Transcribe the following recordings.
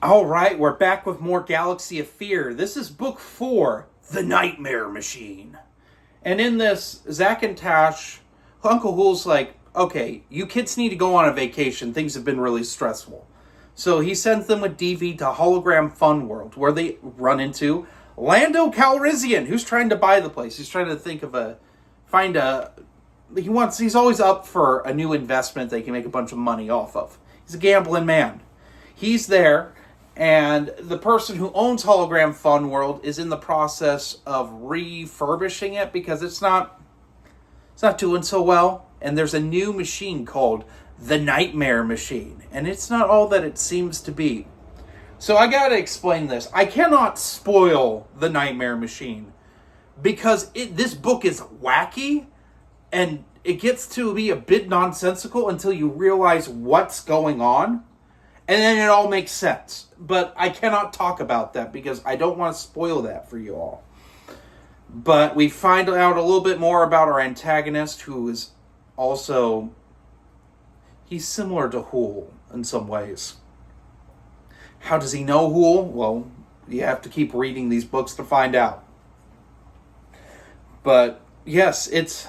All right, we're back with more Galaxy of Fear. This is book 4, The Nightmare Machine. And in this, Zack and Tash, Uncle Hool's like, okay, you kids need to go on a vacation. Things have been really stressful. So he sends them with DV to Hologram Fun World, where they run into Lando Calrissian, who's trying to buy the place. He's trying to he's always up for a new investment they can make a bunch of money off of. He's a gambling man. He's there, and the person who owns Hologram Fun World is in the process of refurbishing it because it's not doing so well. And there's a new machine called the Nightmare Machine, and it's not all that it seems to be. So I gotta explain this. I cannot spoil the Nightmare Machine because this book is wacky, and it gets to be a bit nonsensical until you realize what's going on. And then it all makes sense. But I cannot talk about that because I don't want to spoil that for you all. But we find out a little bit more about our antagonist, who is also... he's similar to Hool in some ways. How does he know Hool? Well, you have to keep reading these books to find out. But yes, it's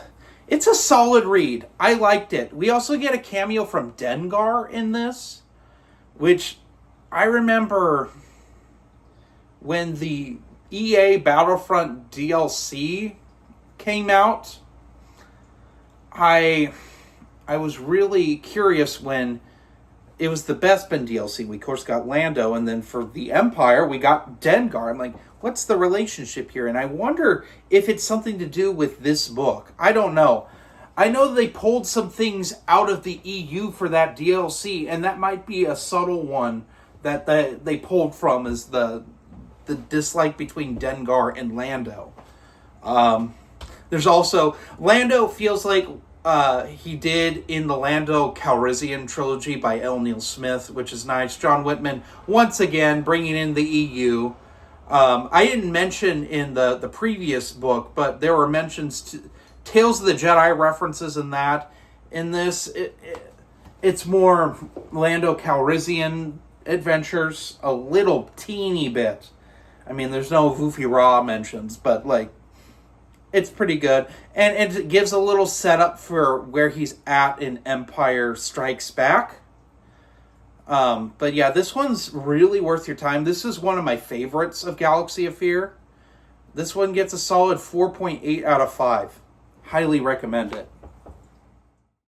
a solid read. I liked it. We also get a cameo from Dengar in this, which I remember when the EA Battlefront DLC came out. I was really curious when it was the Bespin DLC. We, of course, got Lando, and then for the Empire, we got Dengar. I'm like, what's the relationship here? And I wonder if it's something to do with this book. I don't know. I know they pulled some things out of the EU for that DLC, and that might be a subtle one that they pulled from, is the dislike between Dengar and Lando. There's also... Lando feels like he did in the Lando Calrissian trilogy by L. Neil Smith, which is nice. John Whitman, once again, bringing in the EU. I didn't mention in the previous book, but there were mentions to Tales of the Jedi references in that. In this, it's more Lando Calrissian adventures, a little teeny bit. I mean, there's no Vufi Ra mentions, but, like, it's pretty good. And it gives a little setup for where he's at in Empire Strikes Back. But yeah, this one's really worth your time. This is one of my favorites of Galaxy of Fear. This one gets a solid 4.8 out of 5. Highly recommend it.